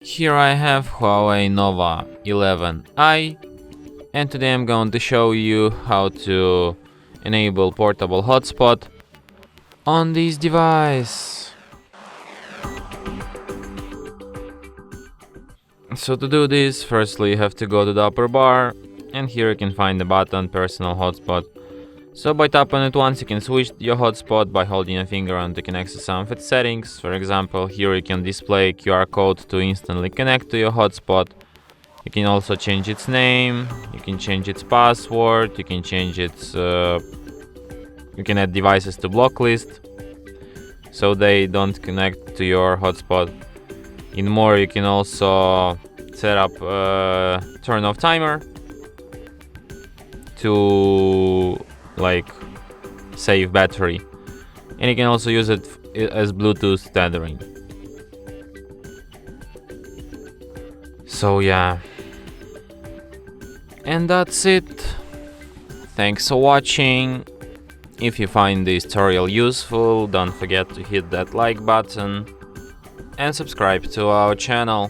Here I have HUAWEI Nova 11i, and today I'm going to show you how to enable portable hotspot on this device. So to do this, firstly you have to go to the upper bar, and here you can find the button personal hotspot. So by tapping it once you can switch your hotspot by holding your finger, and you can access some of its settings. For example, here you can display QR code to instantly connect to your hotspot. You can also change its name, you can change its password, you can change its you can add devices to block list so they don't connect to your hotspot. In more, you can also set up turn off timer to save battery, and you can also use it as Bluetooth tethering. So yeah, and that's it. Thanks for watching. If you find this tutorial useful, don't forget to hit that like button and subscribe to our channel.